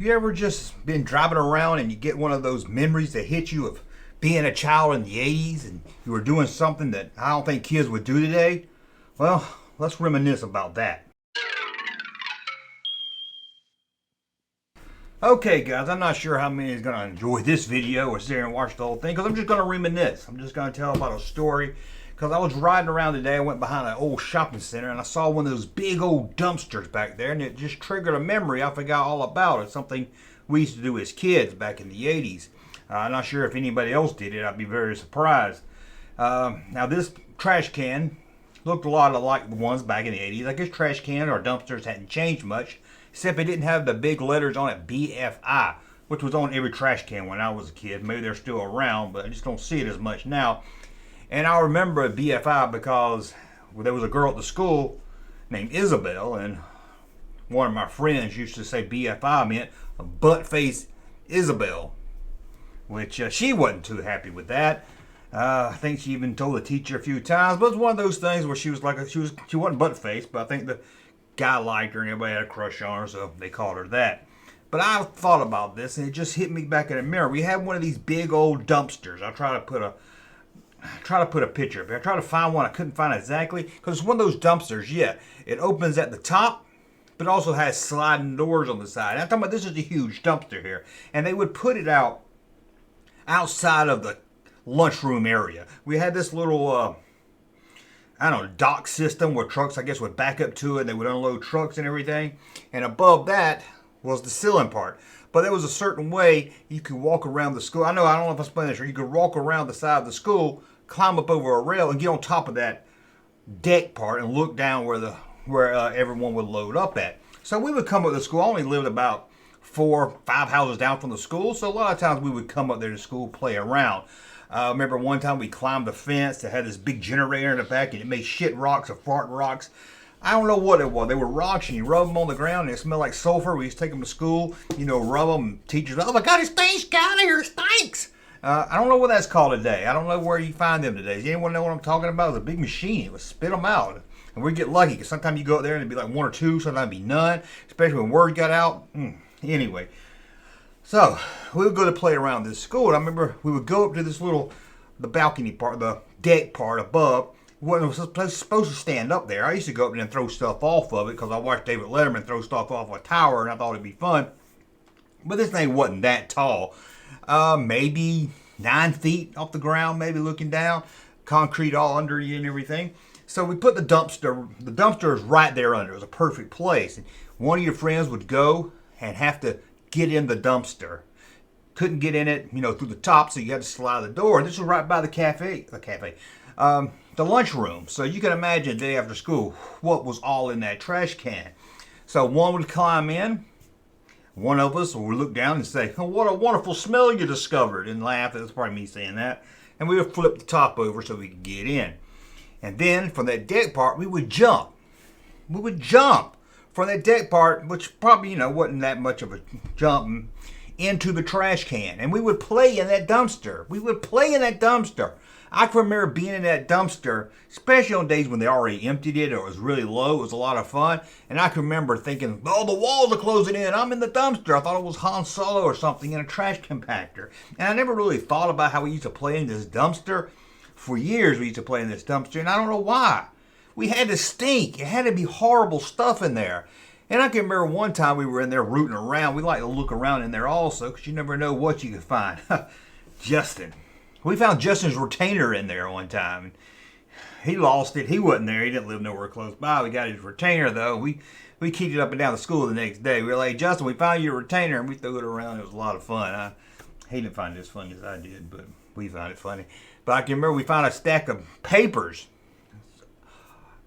You ever just been driving around and you get one of those memories that hit you of being a child in the 80s and you were doing something that I don't think kids would do today? Well, let's reminisce about that. Okay, guys, I'm not sure how many is going to enjoy this video or sit there and watch the whole thing because I'm just going to reminisce. I'm just going to tell about a story because I was riding around today. I went behind an old shopping center and I saw one of those big old dumpsters back there, and it just triggered a memory I forgot all about. It's something we used to do as kids back in the 80s. I'm not sure if anybody else did it. I'd be very surprised. Now, this trash can looked a lot like the ones back in the 80s. I guess trash cans or dumpsters hadn't changed much, except it didn't have the big letters on it, BFI, which was on every trash can when I was a kid. Maybe they're still around, but I just don't see it as much now. And I remember BFI because there was a girl at the school named Isabel, and one of my friends used to say BFI meant a butt-face Isabel, which she wasn't too happy with that. I think she even told the teacher a few times, but it was one of those things where she wasn't butt-faced, but I think the guy liked her and everybody had a crush on her, so they called her that. But I thought about this and it just hit me back in the mirror. We had one of these big old dumpsters. I try to put a picture up here. I tried to find one. I couldn't find it exactly because it's one of those dumpsters. Yeah, it opens at the top, but also has sliding doors on the side. And I'm talking about this is a huge dumpster here, and they would put it outside of the lunchroom area. We had this little dock system where trucks, I guess, would back up to it and they would unload trucks and everything. And above that was the ceiling part. But there was a certain way you could walk around the school. I don't know if I explained this, or you could walk around the side of the school, climb up over a rail and get on top of that deck part and look down where everyone would load up at. So we would come up to school. I only lived about 4 or 5 houses down from the school, so a lot of times we would come up there to school, play around. I remember one time we climbed the fence that had this big generator in the back, and it made shit rocks or fart rocks. I don't know what it was. They were rocks, and you rub them on the ground, and it smelled like sulfur. We used to take them to school, rub them. And teachers, oh my God, it stinks! Get out of here, it stinks! I don't know what that's called today. I don't know where you find them today. Does anyone know what I'm talking about? It was a big machine. It would spit them out. And we'd get lucky, because sometimes you go up there and it'd be like 1 or 2, sometimes it'd be none, especially when word got out. Anyway. So, we would go to play around this school, and I remember we would go up to the balcony part, the deck part above. Wasn't supposed to stand up there. I used to go up there and throw stuff off of it because I watched David Letterman throw stuff off a tower, and I thought it'd be fun. But this thing wasn't that tall. Maybe 9 feet off the ground, maybe looking down. Concrete all under you and everything. So we put the dumpster is right there under. It was a perfect place. And one of your friends would go and have to get in the dumpster. Couldn't get in it, through the top, so you had to slide the door. And this was right by the lunchroom. So you can imagine day after school what was all in that trash can. So one would climb in. One of us would look down and say, oh, what a wonderful smell you discovered, and laugh. That's probably me saying that. And we would flip the top over so we could get in. And then from that deck part, we would jump. We would jump from that deck part, which probably, wasn't that much of a jump, into the trash can. And we would play in that dumpster. I can remember being in that dumpster, especially on days when they already emptied it or it was really low. It was a lot of fun. And I can remember thinking, oh, the walls are closing in. I'm in the dumpster. I thought it was Han Solo or something in a trash compactor. And I never really thought about how we used to play in this dumpster. For years we used to play in this dumpster, and I don't know why. We had to stink. It had to be horrible stuff in there. And I can remember one time we were in there rooting around. We like to look around in there also, because you never know what you can find. Justin. We found Justin's retainer in there one time. He lost it. He wasn't there. He didn't live nowhere close by. We got his retainer, though. We kicked it up and down the school the next day. We were like, Justin, we found your retainer, and we threw it around. It was a lot of fun. He didn't find it as funny as I did, but we found it funny. But I can remember we found a stack of papers.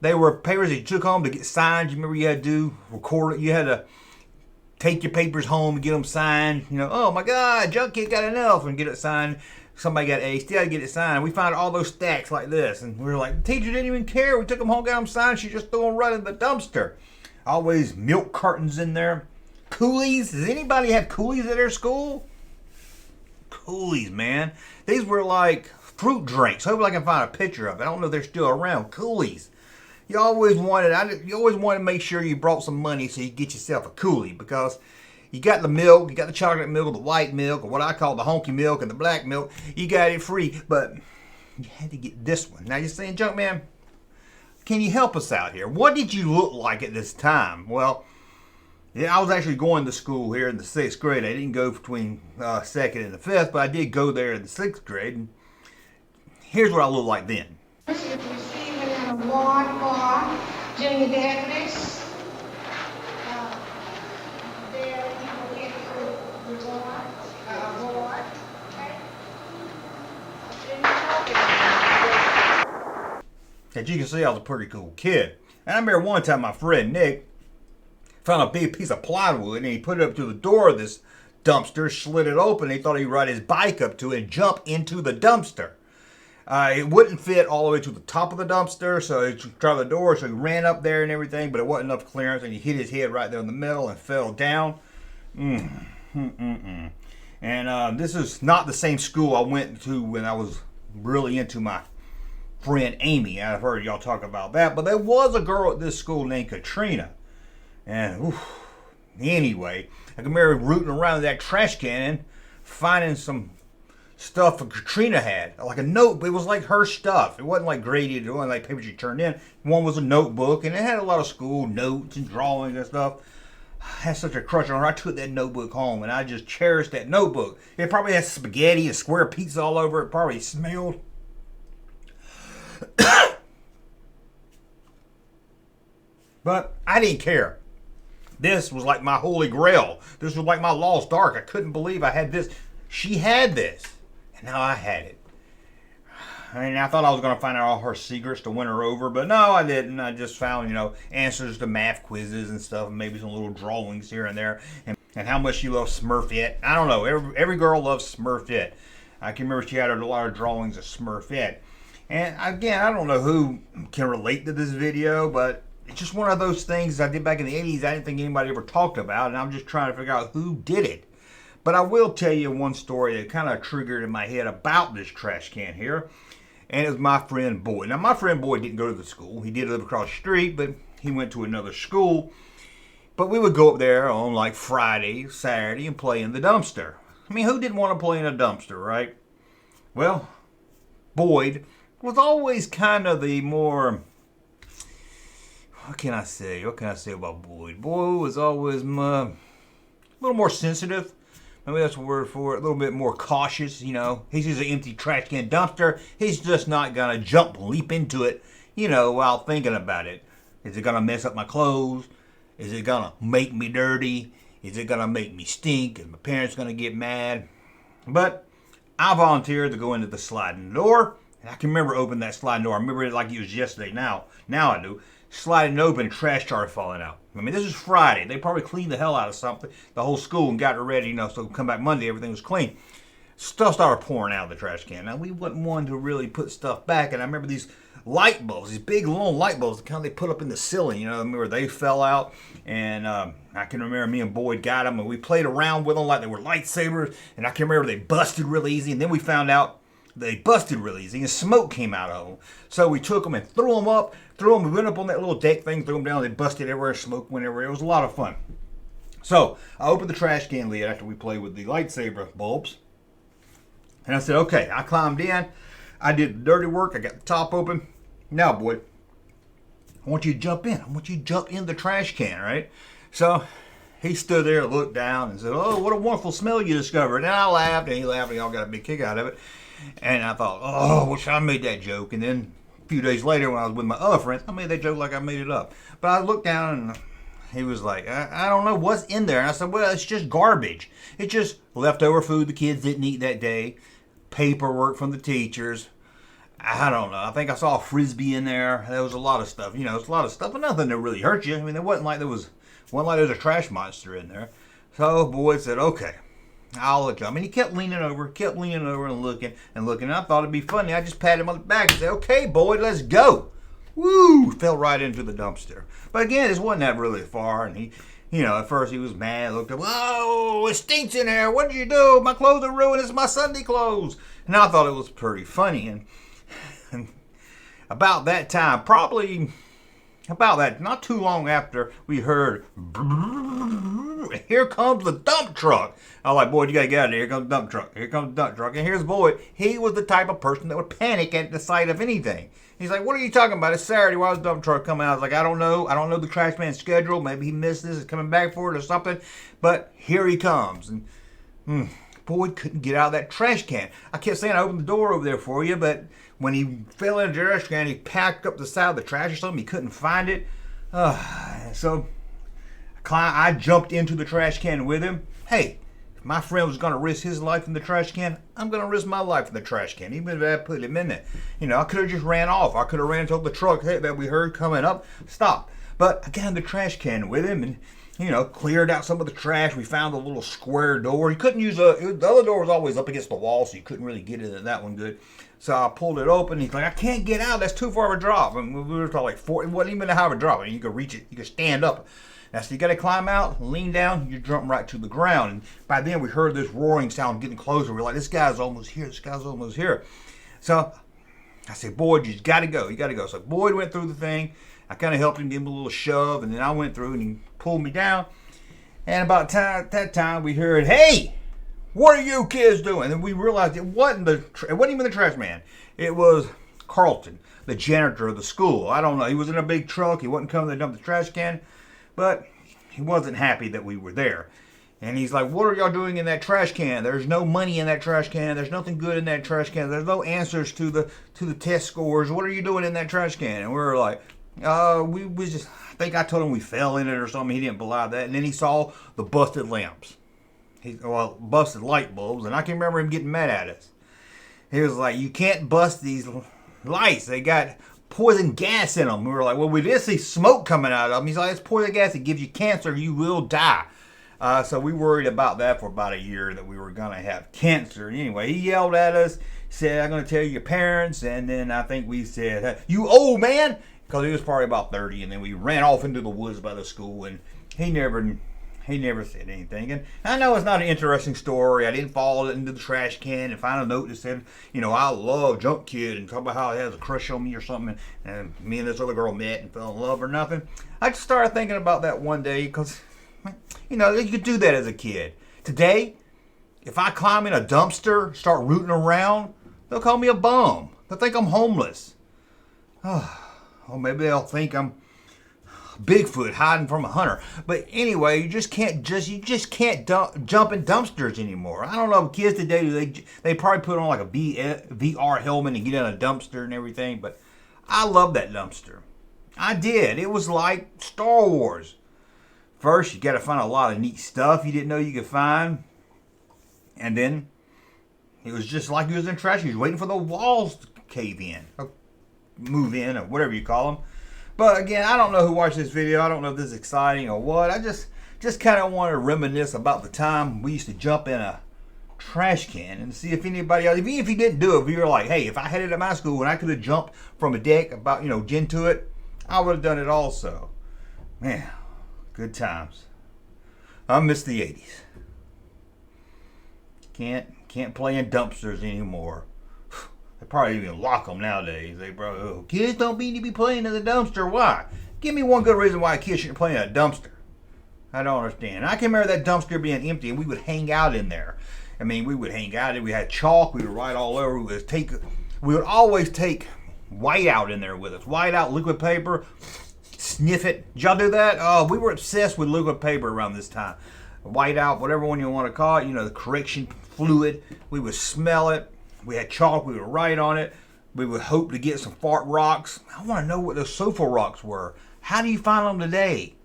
They were papers that you took home to get signed. You remember you had to record it. You had to take your papers home and get them signed. Oh my God, Junk Kid got enough, and get it signed. Somebody got A, still had to get it signed. We found all those stacks like this, and we were like, the teacher didn't even care. We took them home, got them signed. She just threw them right in the dumpster. Always milk cartons in there. Coolies. Does anybody have Coolies at their school? Coolies, man. These were like fruit drinks. Hopefully I can find a picture of it. I don't know if they're still around. Coolies. You always wanted to make sure you brought some money so you get yourself a Coolie, because You got the milk, you got the chocolate milk, the white milk, or what I call the honky milk and the black milk. You got it free, but you had to get this one. Now you're saying, Junkman, can you help us out here? What did you look like at this time? Well, yeah, I was actually going to school here in the 6th grade. I didn't go between 2nd and the 5th, but I did go there in the 6th grade. And here's what I looked like then. Receiving an award for junior deputies. There people get the award. As you can see, I was a pretty cool kid. And I remember one time my friend Nick found a big piece of plywood and he put it up to the door of this dumpster, slid it open. He thought he'd ride his bike up to it and jump into the dumpster. It wouldn't fit all the way to the top of the dumpster, so he tried the door, so he ran up there and everything, but it wasn't enough clearance, and he hit his head right there in the middle and fell down. And this is not the same school I went to when I was really into my friend Amy. I've heard y'all talk about that, but there was a girl at this school named Katrina. And anyway, I can remember rooting around that trash can, finding some stuff that Katrina had, like a notebook. It was like her stuff. It wasn't like graded. It wasn't like paper she turned in. One was a notebook, and it had a lot of school notes and drawings and stuff. I had such a crush on her. I took that notebook home, and I just cherished that notebook. It probably had spaghetti and square pizza all over it. Probably smelled. But I didn't care. This was like my holy grail. This was like my lost ark. I couldn't believe I had this. She had this. And now I had it. I mean, I thought I was going to find out all her secrets to win her over. But no, I didn't. I just found, answers to math quizzes and stuff. And maybe some little drawings here and there. And how much she loves Smurfette. I don't know. Every girl loves Smurfette. I can remember she had a lot of drawings of Smurfette. And again, I don't know who can relate to this video, but it's just one of those things I did back in the 80s I didn't think anybody ever talked about, and I'm just trying to figure out who did it. But I will tell you one story that kind of triggered in my head about this trash can here, and it was my friend Boyd. Now, my friend Boyd didn't go to the school. He did live across the street, but he went to another school. But we would go up there on like Friday, Saturday, and play in the dumpster. I mean, who didn't want to play in a dumpster, right? Well, Boyd was always kind of the more, what can I say about Boyd? Boyd was always a little more sensitive. Maybe that's a word for it. A little bit more cautious, He sees an empty trash can dumpster. He's just not going to leap into it, while thinking about it. Is it going to mess up my clothes? Is it going to make me dirty? Is it going to make me stink? Is my parents going to get mad? But I volunteered to go into the sliding door. And I can remember opening that sliding door. I remember it like it was yesterday. Now I do. Sliding open, trash started falling out. I mean, this is Friday. They probably cleaned the hell out of something, the whole school, and got it ready, so come back Monday, everything was clean. Stuff started pouring out of the trash can. Now, we wasn't one to really put stuff back, and I remember these light bulbs, these big, long light bulbs, the kind they put up in the ceiling, I remember they fell out, and I can remember me and Boyd got them, and we played around with them like they were lightsabers, and I can remember they busted real easy, and then we found out they busted real easy, and smoke came out of them. So we took them and threw them up. We went up on that little deck thing, threw them down. They busted everywhere, smoke went everywhere. It was a lot of fun. So I opened the trash can lid after we played with the lightsaber bulbs. And I said, okay, I climbed in. I did the dirty work. I got the top open. Now, Boyd, I want you to jump in. I want you to jump in the trash can, right? So he stood there, looked down, and said, oh, what a wonderful smell you discovered. And I laughed, and he laughed, and y'all got a big kick out of it. And I thought, oh, wish I made that joke. And then a few days later, when I was with my other friends, I made that joke like I made it up. But I looked down, and he was like, I don't know what's in there. And I said, well, it's just garbage. It's just leftover food the kids didn't eat that day, paperwork from the teachers. I don't know. I think I saw a Frisbee in there. There was a lot of stuff. It's a lot of stuff, but nothing that really hurt you. I mean, it wasn't like there was a trash monster in there. So Boyd said, okay, I'll look. I mean, he kept leaning over and looking. And I thought it'd be funny. I just patted him on the back and said, okay, Boyd, let's go. Woo! Fell right into the dumpster. But again, this wasn't that really far. And he, at first he was mad. Looked up, whoa, it stinks in there. What did you do? My clothes are ruined. It's my Sunday clothes. And I thought it was pretty funny. And about that time, probably about that, not too long after we heard, here comes the dump truck. I was like, boy, you gotta get out of there. Here comes the dump truck. Here comes the dump truck. And here's Boyd. He was the type of person that would panic at the sight of anything. He's like, what are you talking about? It's Saturday. Why was the dump truck coming out? I was like, I don't know. I don't know the trash man's schedule. Maybe he missed this. He's coming back for it or something. But here he comes. And Boyd couldn't get out of that trash can. I kept saying I opened the door over there for you, but when he fell in the trash can, he packed up the side of the trash or something. He couldn't find it. So I jumped into the trash can with him. Hey, if my friend was going to risk his life in the trash can, I'm going to risk my life in the trash can, even if I put him in there. You know, I could have just ran off. I could have ran told the truck that we heard coming up, stop. But I got in the trash can with him and, you know, cleared out some of the trash. We found a little square door. You couldn't use the other door was always up against the wall, so you couldn't really get into that one good. So I pulled it open. He's like, I can't get out. That's too far of a drop. And we were talking like 4. It wasn't even a high of a drop. I mean, you could reach it. You could stand up. Now, so you got to climb out, lean down. You jump right to the ground. And by then, we heard this roaring sound getting closer. We're like, this guy's almost here. This guy's almost here. So I said, Boyd, you got to go. You got to go. So Boyd went through the thing. I kind of helped him, give him a little shove, and then I went through and he pulled me down. And about that time, we heard, hey, what are you kids doing? And we realized it wasn't even the trash man. It was Carlton, the janitor of the school. I don't know. He was in a big truck. He wasn't coming to dump the trash can, but he wasn't happy that we were there. And he's like, what are y'all doing in that trash can? There's no money in that trash can. There's nothing good in that trash can. There's no answers to the test scores. What are you doing in that trash can? And we were like, we just, I think I told him we fell in it or something. He didn't believe that. And then he saw the busted lamps. Busted light bulbs. And I can remember him getting mad at us. He was like, you can't bust these lights. They got poison gas in them. We were like, well, we did see smoke coming out of them. He's like, it's poison gas. It gives you cancer. You will die. So we worried about that for about a year, that we were going to have cancer. Anyway, he yelled at us, said, I'm going to tell your parents. And then I think we said, hey, you old man. Because he was probably about 30. And then we ran off into the woods by the school. And he never said anything. And I know it's not an interesting story. I didn't fall into the trash can and find a note that said, you know, I love Junk Kid, and talk about how he has a crush on me or something. And me and this other girl met and fell in love or nothing. I just started thinking about that one day because, you know, you could do that as a kid. Today, if I climb in a dumpster, start rooting around, they'll call me a bum. They'll think I'm homeless. Or maybe they'll think I'm Bigfoot hiding from a hunter. But anyway, you just can't jump in dumpsters anymore. I don't know, kids today, they probably put on like a VR helmet and get in a dumpster and everything, but I love that dumpster. I did. It was like Star Wars. First, you got to find a lot of neat stuff you didn't know you could find. And then it was just like you was in trash. You was waiting for the walls to cave in, or move in, or whatever you call them. But again, I don't know who watched this video. I don't know if this is exciting or what. I just kind of want to reminisce about the time we used to jump in a trash can and see if anybody else, even if you didn't do it, if you were like, hey, if I had it at my school and I could have jumped from a deck about, into it, I would have done it also. Man, good times. I miss the 80s. Can't play in dumpsters anymore. They probably even lock them nowadays. They probably, kids don't need to be playing in the dumpster. Why? Give me one good reason why a kid shouldn't play in a dumpster. I don't understand. I can remember that dumpster being empty and we would hang out in there. I mean, we would hang out. We had chalk. We would write all over. We would always take whiteout in there with us. Whiteout, liquid paper, sniff it. Did y'all do that? Oh, we were obsessed with liquid paper around this time. Whiteout, whatever one you want to call it, the correction fluid. We would smell it. We had chalk. We would write on it. We would hope to get some fart rocks. I want to know what those sofa rocks were. How do you find them today?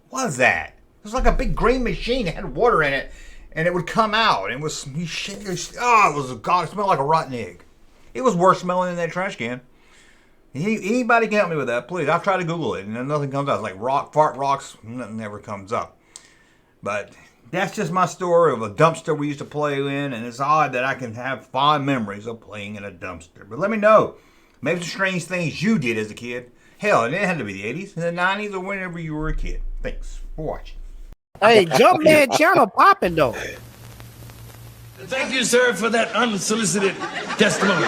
What was that? It was like a big green machine that had water in it, and it would come out. And it was God, it smelled like a rotten egg. It was worse smelling than that trash can. Anybody can help me with that, please. I've tried to Google it, and nothing comes up. It's like fart rocks, nothing ever comes up. But that's just my story of a dumpster we used to play in, and it's odd that I can have fond memories of playing in a dumpster. But let me know, maybe some strange things you did as a kid. Hell, it didn't have to be the 80s, in the 90s, or whenever you were a kid. Thanks for watching. Hey, Junkman channel popping though. Thank you, sir, for that unsolicited testimony.